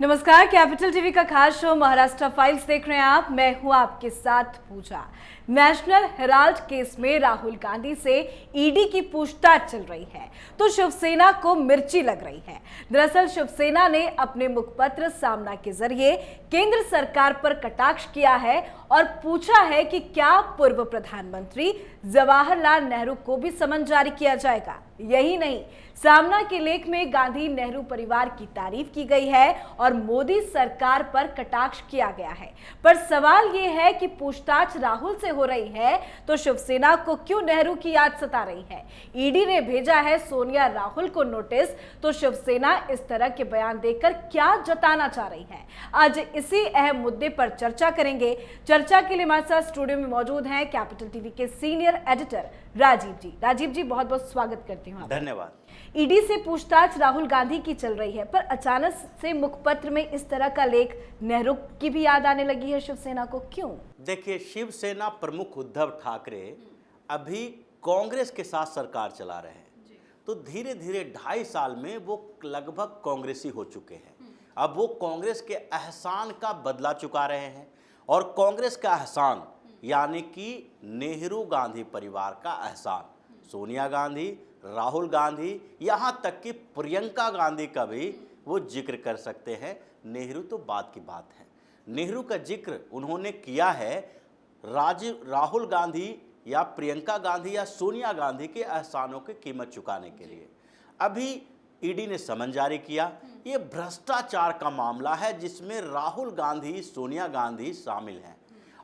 नमस्कार, capital TV का खास शो महाराष्ट्र फाइल्स देख रहे हैं आप। मैं हूं आपके साथ पूजा। नेशनल हेराल्ड केस में राहुल गांधी से ईडी की पूछताछ चल रही है तो शिवसेना को मिर्ची लग रही है। दरअसल शिवसेना ने अपने मुखपत्र सामना के जरिए केंद्र सरकार पर कटाक्ष किया है और पूछा है कि क्या पूर्व प्रधानमंत्री जवाहरलाल नेहरू को भी समन जारी किया जाएगा। यही नहीं, सामना के लेख में गांधी नेहरू परिवार की तारीफ की गई है और मोदी सरकार पर कटाक्ष किया गया है। पर सवाल यह है कि पूछताछ राहुल से हो रही है तो शिवसेना को क्यों नेहरू की याद सता रही है। ईडी ने भेजा है सोनिया राहुल को नोटिस, तो शिवसेना इस तरह के बयान देकर क्या जताना चाह रही है। आज इसी अहम मुद्दे पर चर्चा करेंगे। चर्चा के लिए हमारे साथ स्टूडियो में मौजूद हैं कैपिटल टीवी के सीनियर एडिटर राजीव जी। राजीव जी, बहुत बहुत स्वागत करती हूँ। धन्यवाद। ईडी से पूछताछ राहुल गांधी की चल रही है, पर अचानक से मुखपत्र में इस तरह का लेख, नेहरू की भी याद आने लगी है शिवसेना को, क्यों? देखिए, शिवसेना प्रमुख उद्धव ठाकरे अभी कांग्रेस के साथ सरकार चला रहे हैं, तो धीरे धीरे 2.5 साल में वो लगभग कांग्रेसी हो चुके हैं। अब वो कांग्रेस के एहसान का बदला चुका रहे हैं और कांग्रेस का एहसान यानी कि नेहरू गांधी परिवार का एहसान, सोनिया गांधी, राहुल गांधी, यहाँ तक कि प्रियंका गांधी का भी वो जिक्र कर सकते हैं। नेहरू तो बात की बात है। नेहरू का जिक्र उन्होंने किया है राहुल गांधी या प्रियंका गांधी या सोनिया गांधी के एहसानों की कीमत चुकाने के लिए। अभी ईडी ने समन जारी किया। ये भ्रष्टाचार का मामला है जिसमें राहुल गांधी, सोनिया गांधी शामिल हैं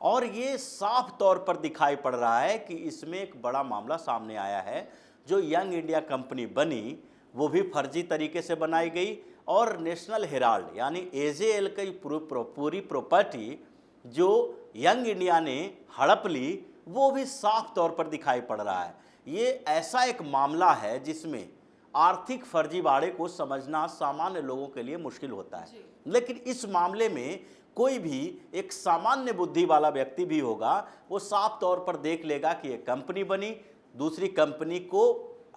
और ये साफ तौर पर दिखाई पड़ रहा है कि इसमें एक बड़ा मामला सामने आया है। जो यंग इंडिया कंपनी बनी वो भी फर्जी तरीके से बनाई गई और नेशनल हेराल्ड यानी एजेएल की पूरी प्रॉपर्टी जो यंग इंडिया ने हड़प ली वो भी साफ तौर पर दिखाई पड़ रहा है। ये ऐसा एक मामला है जिसमें आर्थिक फर्जीवाड़े को समझना सामान्य लोगों के लिए मुश्किल होता है, लेकिन इस मामले में कोई भी एक सामान्य बुद्धि वाला व्यक्ति भी होगा, वो साफ तौर पर देख लेगा कि एक कंपनी बनी दूसरी कंपनी को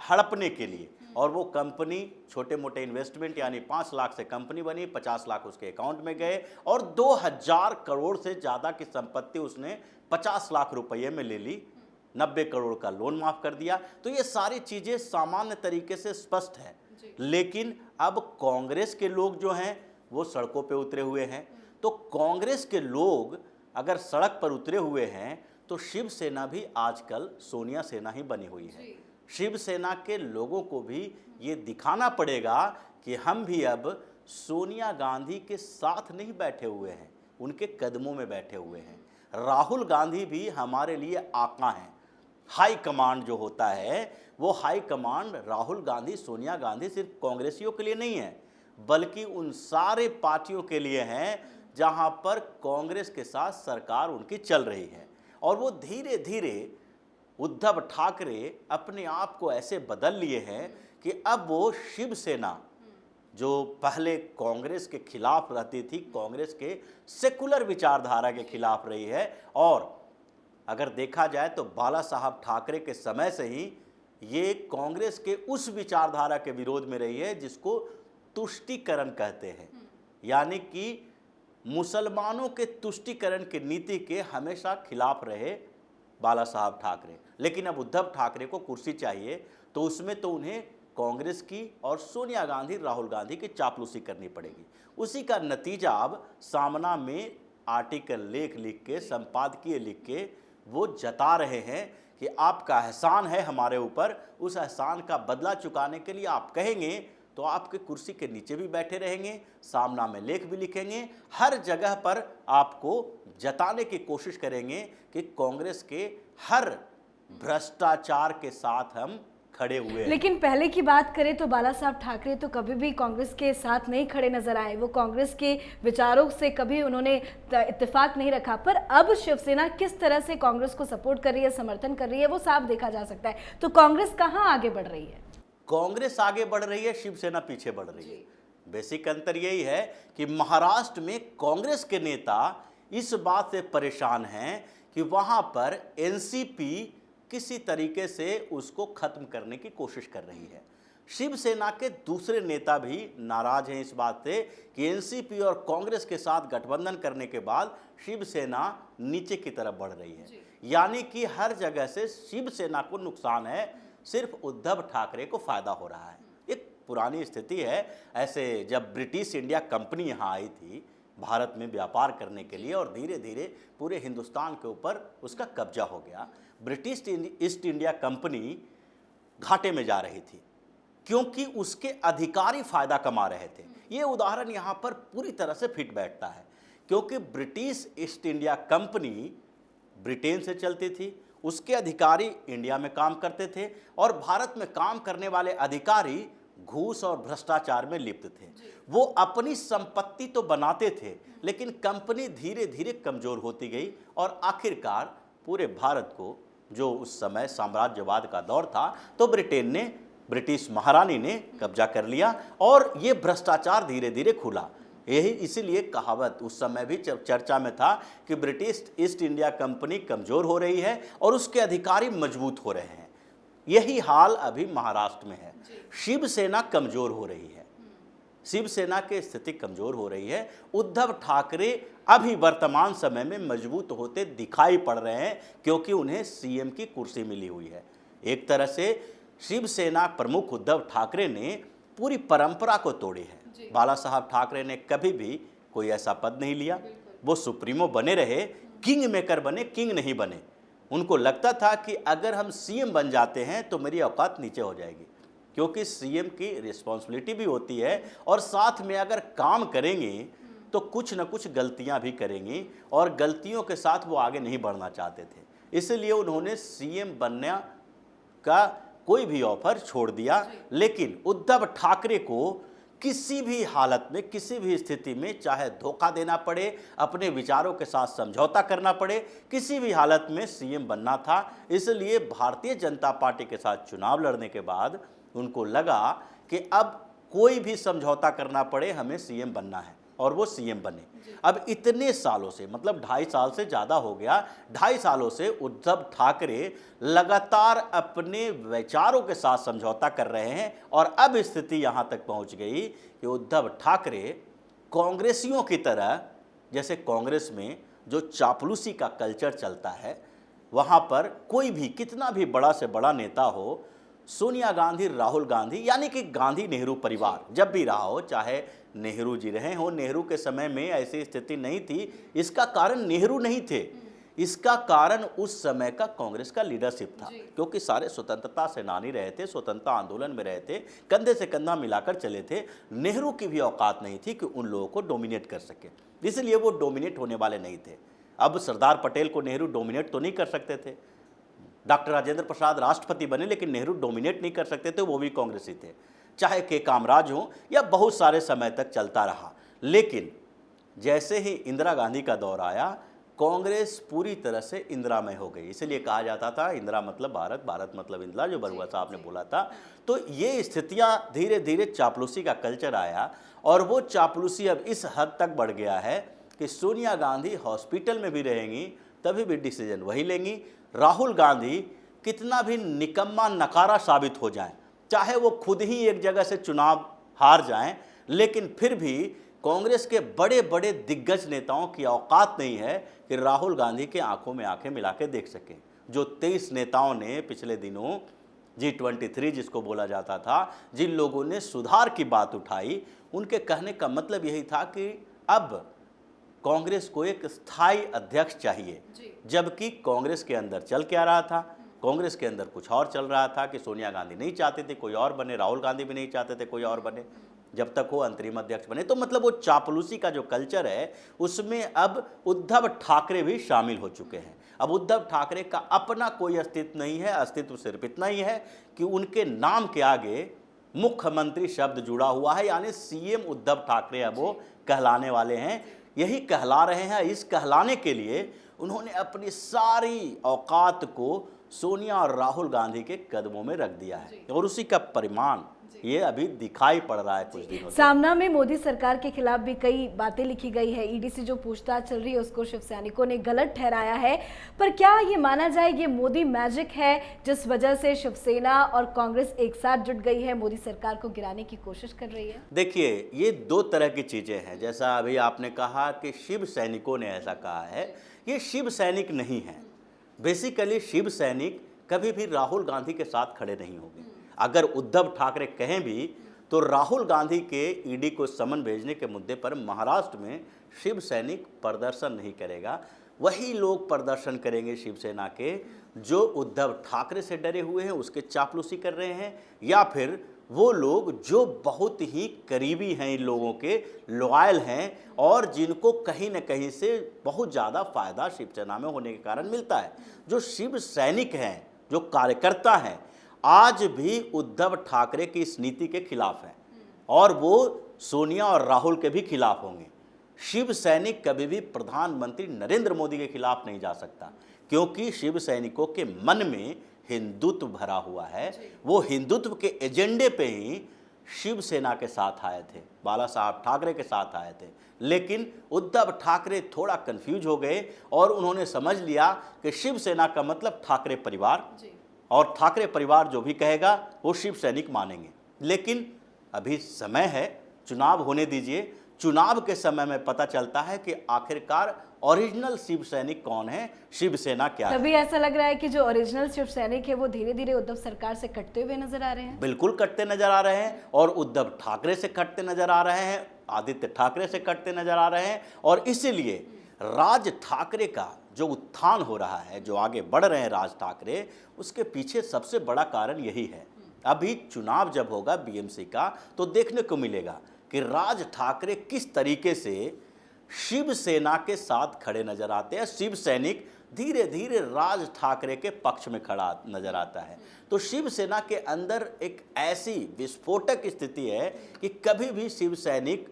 हड़पने के लिए, और वो कंपनी छोटे मोटे इन्वेस्टमेंट यानी 5 लाख से कंपनी बनी, 50 लाख उसके अकाउंट में गए और 2000 करोड़ से ज़्यादा की संपत्ति उसने 50 लाख रुपये में ले ली, 90 करोड़ का लोन माफ कर दिया। तो ये सारी चीज़ें सामान्य तरीके से स्पष्ट है, लेकिन अब कांग्रेस के लोग जो हैं वो सड़कों पे उतरे हुए हैं। तो कांग्रेस के लोग अगर सड़क पर उतरे हुए हैं तो शिवसेना भी आजकल सोनिया सेना ही बनी हुई है। शिवसेना के लोगों को भी ये दिखाना पड़ेगा कि हम भी अब सोनिया गांधी के साथ नहीं बैठे हुए हैं, उनके कदमों में बैठे हुए हैं। राहुल गांधी भी हमारे लिए आका हैं। हाई कमांड जो होता है वो हाई कमांड राहुल गांधी, सोनिया गांधी सिर्फ कांग्रेसियों के लिए नहीं है, बल्कि उन सारे पार्टियों के लिए हैं जहां पर कांग्रेस के साथ सरकार उनकी चल रही है। और वो धीरे धीरे उद्धव ठाकरे अपने आप को ऐसे बदल लिए हैं कि अब वो शिवसेना जो पहले कांग्रेस के खिलाफ रहती थी, कांग्रेस के सेकुलर विचारधारा के खिलाफ रही है। और अगर देखा जाए तो बाला साहब ठाकरे के समय से ही ये कांग्रेस के उस विचारधारा के विरोध में रही है जिसको तुष्टीकरण कहते हैं, यानी कि मुसलमानों के तुष्टीकरण की नीति के हमेशा खिलाफ रहे बाला साहब ठाकरे। लेकिन अब उद्धव ठाकरे को कुर्सी चाहिए तो उसमें तो उन्हें कांग्रेस की और सोनिया गांधी, राहुल गांधी की चापलूसी करनी पड़ेगी। उसी का नतीजा अब सामना में आर्टिकल लेख लिख के, संपादकीय लिख के वो जता रहे हैं कि आपका एहसान है हमारे ऊपर, उस एहसान का बदला चुकाने के लिए आप कहेंगे तो आपके कुर्सी के नीचे भी बैठे रहेंगे, सामना में लेख भी लिखेंगे, हर जगह पर आपको जताने की कोशिश करेंगे कि कांग्रेस के हर भ्रष्टाचार के साथ हम खड़े हुए हैं। लेकिन पहले की बात करें तो बाला साहब ठाकरे तो कभी भी कांग्रेस के साथ नहीं खड़े नजर आए। वो कांग्रेस के विचारों से कभी उन्होंने इत्तेफाक नहीं रखा। पर अब शिवसेना किस तरह से कांग्रेस को सपोर्ट कर रही है, समर्थन कर रही है, वो साफ देखा जा सकता है। तो कांग्रेस कहाँ आगे बढ़ रही है? कांग्रेस आगे बढ़ रही है, शिवसेना पीछे बढ़ रही है। बेसिक अंतर यही है कि महाराष्ट्र में कांग्रेस के नेता इस बात से परेशान हैं कि वहां पर एनसीपी किसी तरीके से उसको खत्म करने की कोशिश कर रही है। शिवसेना के दूसरे नेता भी नाराज हैं इस बात से कि एनसीपी और कांग्रेस के साथ गठबंधन करने के बाद शिवसेना नीचे की तरफ बढ़ रही है, यानी कि हर जगह से शिवसेना को नुकसान है, सिर्फ उद्धव ठाकरे को फायदा हो रहा है। एक पुरानी स्थिति है, ऐसे जब ब्रिटिश इंडिया कंपनी यहाँ आई थी भारत में व्यापार करने के लिए और धीरे धीरे पूरे हिंदुस्तान के ऊपर उसका कब्जा हो गया। ब्रिटिश ईस्ट इंडिया कंपनी घाटे में जा रही थी क्योंकि उसके अधिकारी फायदा कमा रहे थे। ये उदाहरण यहाँ पर पूरी तरह से फिट बैठता है क्योंकि British east India company Britain से चलती थी, उसके अधिकारी इंडिया में काम करते थे और भारत में काम करने वाले अधिकारी घूस और भ्रष्टाचार में लिप्त थे। वो अपनी संपत्ति तो बनाते थे लेकिन कंपनी धीरे धीरे कमजोर होती गई और आखिरकार पूरे भारत को, जो उस समय साम्राज्यवाद का दौर था, तो ब्रिटिश महारानी ने कब्जा कर लिया और ये भ्रष्टाचार धीरे धीरे खुला। यही इसीलिए कहावत उस समय भी चर्चा में था कि ब्रिटिश ईस्ट इंडिया कंपनी कमजोर हो रही है और उसके अधिकारी मजबूत हो रहे हैं। यही हाल अभी महाराष्ट्र में है। शिवसेना कमजोर हो रही है, शिवसेना की स्थिति कमजोर हो रही है। उद्धव ठाकरे अभी वर्तमान समय में मजबूत होते दिखाई पड़ रहे हैं क्योंकि उन्हें सीएम की कुर्सी मिली हुई है। एक तरह से शिवसेना प्रमुख उद्धव ठाकरे ने पूरी परंपरा को तोड़ी है। बाला साहब ठाकरे ने कभी भी कोई ऐसा पद नहीं लिया, वो सुप्रीमो बने रहे, किंग मेकर बने, किंग नहीं बने। उनको लगता था कि अगर हम सीएम बन जाते हैं तो मेरी औकात नीचे हो जाएगी, क्योंकि सीएम की रिस्पॉन्सिबिलिटी भी होती है और साथ में अगर काम करेंगे तो कुछ न कुछ गलतियां भी करेंगी और गलतियों के साथ वो आगे नहीं बढ़ना चाहते थे। इसलिए उन्होंने सीएम बनने का कोई भी ऑफर छोड़ दिया। लेकिन उद्धव ठाकरे को किसी भी हालत में, किसी भी स्थिति में, चाहे धोखा देना पड़े, अपने विचारों के साथ समझौता करना पड़े, किसी भी हालत में सीएम बनना था। इसलिए भारतीय जनता पार्टी के साथ चुनाव लड़ने के बाद उनको लगा कि अब कोई भी समझौता करना पड़े, हमें सीएम बनना है, और वो सीएम बने। अब इतने सालों से, मतलब 2.5 साल से ज़्यादा हो गया, 2.5 सालों से उद्धव ठाकरे लगातार अपने विचारों के साथ समझौता कर रहे हैं और अब स्थिति यहाँ तक पहुँच गई कि उद्धव ठाकरे कांग्रेसियों की तरह, जैसे कांग्रेस में जो चापलूसी का कल्चर चलता है, वहाँ पर कोई भी कितना भी बड़ा से बड़ा नेता हो, सोनिया गांधी, राहुल गांधी, यानी कि गांधी नेहरू परिवार जब भी रहा हो, चाहे नेहरू जी रहे हो, नेहरू के समय में ऐसी स्थिति नहीं थी। इसका कारण नेहरू नहीं थे, इसका कारण उस समय का कांग्रेस का लीडरशिप था, क्योंकि सारे स्वतंत्रता सेनानी रहे थे, स्वतंत्रता आंदोलन में रहे थे, कंधे से कंधा मिलाकर चले थे। नेहरू की भी औकात नहीं थी कि उन लोगों को डोमिनेट कर सके, इसलिए वो डोमिनेट होने वाले नहीं थे। अब सरदार पटेल को नेहरू डोमिनेट तो नहीं कर सकते थे, डॉक्टर राजेंद्र प्रसाद राष्ट्रपति बने लेकिन नेहरू डोमिनेट नहीं कर सकते थे, वो भी कांग्रेसी थे। चाहे के कामराज हो या बहुत सारे समय तक चलता रहा। लेकिन जैसे ही इंदिरा गांधी का दौर आया, कांग्रेस पूरी तरह से इंदिरामय हो गई। इसलिए कहा जाता था इंदिरा मतलब भारत, भारत मतलब इंदिरा, जो बरुआ साहब ने बोला था। तो ये स्थितियां धीरे धीरे चापलूसी का कल्चर आया और वो चापलूसी अब इस हद तक बढ़ गया है कि सोनिया गांधी हॉस्पिटल में भी रहेंगी तभी भी डिसीजन वही लेंगी। राहुल गांधी कितना भी निकम्मा नकारा साबित हो जाए, चाहे वो खुद ही एक जगह से चुनाव हार जाएं, लेकिन फिर भी कांग्रेस के बड़े बड़े दिग्गज नेताओं की औकात नहीं है कि राहुल गांधी के आंखों में आंखें मिला के देख सकें। जो 23 नेताओं ने पिछले दिनों G23 जिसको बोला जाता था, जिन लोगों ने सुधार की बात उठाई, उनके कहने का मतलब यही था कि अब कांग्रेस को एक स्थायी अध्यक्ष चाहिए, जबकि कांग्रेस के अंदर चल क्या रहा था, कांग्रेस के अंदर कुछ और चल रहा था कि सोनिया गांधी नहीं चाहते थे कोई और बने, राहुल गांधी भी नहीं चाहते थे कोई और बने, जब तक वो अंतरिम अध्यक्ष बने। तो मतलब वो चापलूसी का जो कल्चर है उसमें अब उद्धव ठाकरे भी शामिल हो चुके हैं। अब उद्धव ठाकरे का अपना कोई अस्तित्व नहीं है, अस्तित्व सिर्फ इतना ही है कि उनके नाम के आगे मुख्यमंत्री शब्द जुड़ा हुआ है, यानी सीएम उद्धव ठाकरे अब वो कहलाने वाले हैं, यही कहला रहे हैं। इस कहलाने के लिए उन्होंने अपनी सारी औकात को सोनिया और राहुल गांधी के कदमों में रख दिया है और उसी का परिणाम ये अभी दिखाई पड़ रहा है कुछ दिनों से। सामना में मोदी सरकार के खिलाफ भी कई बातें लिखी गई है। ईडी से जो पूछताछ चल रही है उसको शिव सैनिकों ने गलत ठहराया है, पर क्या ये माना जाए ये मोदी मैजिक है जिस वजह से शिवसेना और कांग्रेस एक साथ जुट गई है, मोदी सरकार को गिराने की कोशिश कर रही है? देखिए, ये दो तरह की चीजें हैं। जैसा अभी आपने कहा कि शिव सैनिकों ने ऐसा कहा है, ये शिव सैनिक नहीं है। बेसिकली शिव सैनिक कभी भी राहुल गांधी के साथ खड़े नहीं होंगे। अगर उद्धव ठाकरे कहें भी तो राहुल गांधी के ईडी को समन भेजने के मुद्दे पर महाराष्ट्र में शिव सैनिक प्रदर्शन नहीं करेगा। वही लोग प्रदर्शन करेंगे शिवसेना के जो उद्धव ठाकरे से डरे हुए हैं, उसके चापलूसी कर रहे हैं, या फिर वो लोग जो बहुत ही करीबी हैं, इन लोगों के लॉयल हैं और जिनको कहीं न कहीं से बहुत ज़्यादा फायदा शिवसेना में होने के कारण मिलता है। जो शिव सैनिक हैं, जो कार्यकर्ता हैं, आज भी उद्धव ठाकरे की इस नीति के खिलाफ हैं और वो सोनिया और राहुल के भी खिलाफ होंगे। शिव सैनिक कभी भी प्रधानमंत्री नरेंद्र मोदी के खिलाफ नहीं जा सकता, क्योंकि शिव सैनिकों के मन में हिंदुत्व भरा हुआ है। वो हिंदुत्व के एजेंडे पे ही शिवसेना के साथ आए थे, बाला साहब ठाकरे के साथ आए थे। लेकिन उद्धव ठाकरे थोड़ा कंफ्यूज हो गए और उन्होंने समझ लिया कि शिवसेना का मतलब ठाकरे परिवार, और ठाकरे परिवार जो भी कहेगा वो शिव सैनिक मानेंगे। लेकिन अभी समय है, चुनाव होने दीजिए। चुनाव के समय में पता चलता है कि आखिरकार ओरिजिनल शिव सैनिक कौन है, शिवसेना क्या है। तभी ऐसा लग रहा है कि जो ओरिजिनल शिव सैनिक है वो धीरे धीरे उद्धव सरकार से कटते हुए नजर आ रहे हैं। बिल्कुल कटते नजर आ रहे हैं और उद्धव ठाकरे से कटते नजर आ रहे हैं, आदित्य ठाकरे से कटते नजर आ रहे हैं। और इसीलिए राज ठाकरे का जो उत्थान हो रहा है, जो आगे बढ़ रहे हैं राज ठाकरे, उसके पीछे सबसे बड़ा कारण यही है। अभी चुनाव जब होगा बीएमसी का तो देखने को मिलेगा कि राज ठाकरे किस तरीके से शिवसेना के साथ खड़े नजर आते हैं। शिव सैनिक धीरे धीरे राज ठाकरे के पक्ष में खड़ा नजर आता है। तो शिवसेना के अंदर एक ऐसी विस्फोटक स्थिति है कि कभी भी शिव सैनिक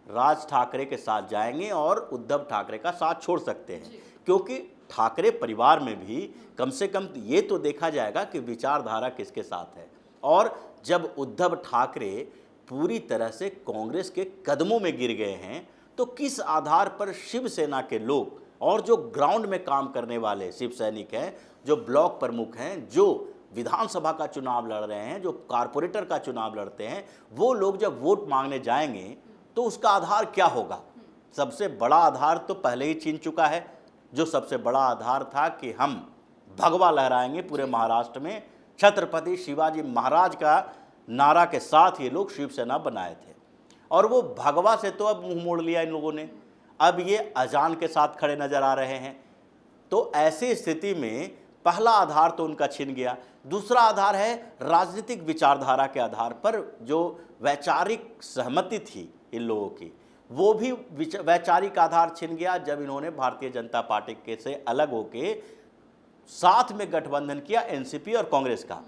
राज ठाकरे के साथ जाएंगे और उद्धव ठाकरे का साथ छोड़ सकते हैं, क्योंकि ठाकरे परिवार में भी कम से कम ये तो देखा जाएगा कि विचारधारा किसके साथ है। और जब उद्धव ठाकरे पूरी तरह से कांग्रेस के कदमों में गिर गए हैं तो किस आधार पर शिवसेना के लोग और जो ग्राउंड में काम करने वाले शिव सैनिक हैं, जो ब्लॉक प्रमुख हैं, जो विधानसभा का चुनाव लड़ रहे हैं, जो कारपोरेटर का चुनाव लड़ते हैं, वो लोग जब वोट मांगने जाएंगे तो उसका आधार क्या होगा? सबसे बड़ा आधार तो पहले ही छीन चुका है। जो सबसे बड़ा आधार था कि हम भगवा लहराएंगे पूरे महाराष्ट्र में, छत्रपति शिवाजी महाराज का नारा के साथ ये लोग शिवसेना बनाए थे, और वो भगवा से तो अब मुंह मोड़ लिया इन लोगों ने। अब ये अजान के साथ खड़े नजर आ रहे हैं। तो ऐसी स्थिति में पहला आधार तो उनका छिन गया। दूसरा आधार है राजनीतिक विचारधारा के आधार पर जो वैचारिक सहमति थी इन लोगों की, वो भी वैचारिक आधार छिन गया जब इन्होंने भारतीय जनता पार्टी के से अलग होके साथ में गठबंधन किया एनसीपी और कांग्रेस का।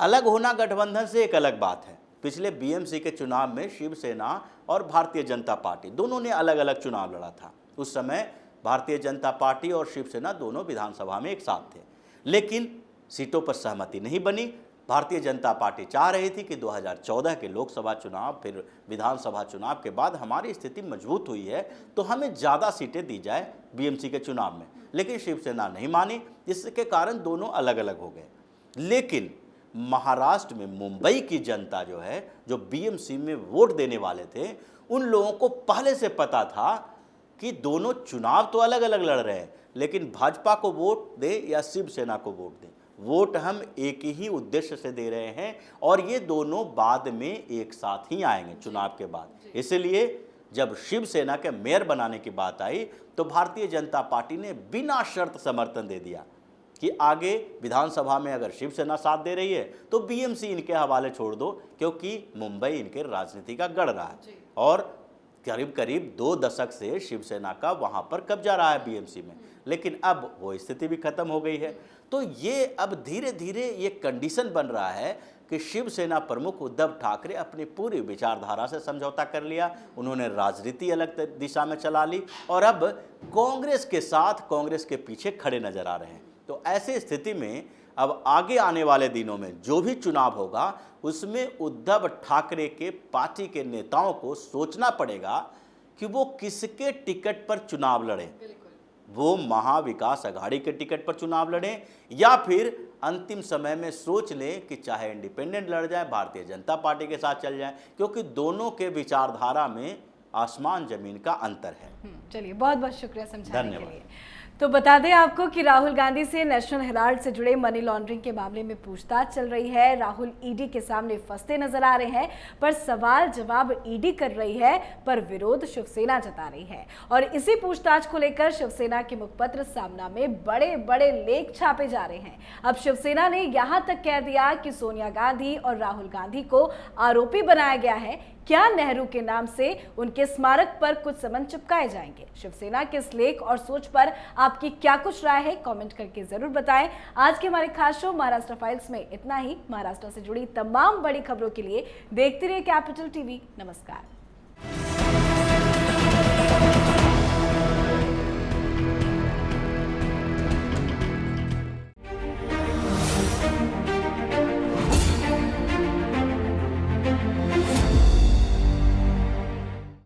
अलग होना गठबंधन से एक अलग बात है। पिछले बीएमसी के चुनाव में शिवसेना और भारतीय जनता पार्टी दोनों ने अलग अलग चुनाव लड़ा था। उस समय भारतीय जनता पार्टी और शिवसेना दोनों विधानसभा में एक साथ थे, लेकिन सीटों पर सहमति नहीं बनी। भारतीय जनता पार्टी चाह रही थी कि 2014 के लोकसभा चुनाव फिर विधानसभा चुनाव के बाद हमारी स्थिति मजबूत हुई है तो हमें ज़्यादा सीटें दी जाए बीएमसी के चुनाव में, लेकिन शिवसेना नहीं मानी, जिसके कारण दोनों अलग अलग हो गए। लेकिन महाराष्ट्र में मुंबई की जनता जो है, जो बीएमसी में वोट देने वाले थे, उन लोगों को पहले से पता था कि दोनों चुनाव तो अलग अलग लड़ रहे हैं, लेकिन भाजपा को वोट दे या शिवसेना को वोट दे, वोट हम एक ही उद्देश्य से दे रहे हैं और ये दोनों बाद में एक साथ ही आएंगे चुनाव के बाद। इसलिए जब शिवसेना के मेयर बनाने की बात आई तो भारतीय जनता पार्टी ने बिना शर्त समर्थन दे दिया कि आगे विधानसभा में अगर शिवसेना साथ दे रही है तो बीएमसी इनके हवाले छोड़ दो, क्योंकि मुंबई इनके राजनीति का गढ़ रहा है और करीब करीब 2 दशक से शिवसेना का वहां पर कब्जा रहा है बीएमसी में। लेकिन अब वो स्थिति भी खत्म हो गई है। तो ये अब धीरे धीरे ये कंडीशन बन रहा है कि शिवसेना प्रमुख उद्धव ठाकरे अपनी पूरी विचारधारा से समझौता कर लिया, उन्होंने राजनीति अलग दिशा में चला ली और अब कांग्रेस के साथ, कांग्रेस के पीछे खड़े नजर आ रहे हैं। तो ऐसी स्थिति में अब आगे आने वाले दिनों में जो भी चुनाव होगा उसमें उद्धव ठाकरे के पार्टी के नेताओं को सोचना पड़ेगा कि वो किसके टिकट पर चुनाव लड़ें। वो महाविकास अघाड़ी के टिकट पर चुनाव लड़ें या फिर अंतिम समय में सोच लें कि चाहे इंडिपेंडेंट लड़ जाए, भारतीय जनता पार्टी के साथ चल जाए, क्योंकि दोनों के विचारधारा में आसमान जमीन का अंतर है। चलिए, बहुत बहुत शुक्रिया समझाने के धन्यवाद। लिए। तो बता दें आपको कि राहुल गांधी से नेशनल हेराल्ड से जुड़े मनी लॉन्ड्रिंग के मामले में पूछताछ चल रही है। राहुल ईडी के सामने फंसते नजर आ रहे हैं, पर सवाल जवाब ईडी कर रही है, पर विरोध शिवसेना जता रही है। और इसी पूछताछ को लेकर शिवसेना के मुखपत्र सामना में बड़े बड़े लेख छापे जा रहे हैं। अब शिवसेना ने यहां तक कह दिया कि सोनिया गांधी और राहुल गांधी को आरोपी बनाया गया है। क्या नेहरू के नाम से उनके स्मारक पर कुछ समन चिपकाए जाएंगे? शिवसेना के इस लेख और सोच पर आपकी क्या कुछ राय है, कमेंट करके जरूर बताएं। आज के हमारे खास शो महाराष्ट्र फाइल्स में इतना ही। महाराष्ट्र से जुड़ी तमाम बड़ी खबरों के लिए देखते रहिए कैपिटल टीवी। नमस्कार।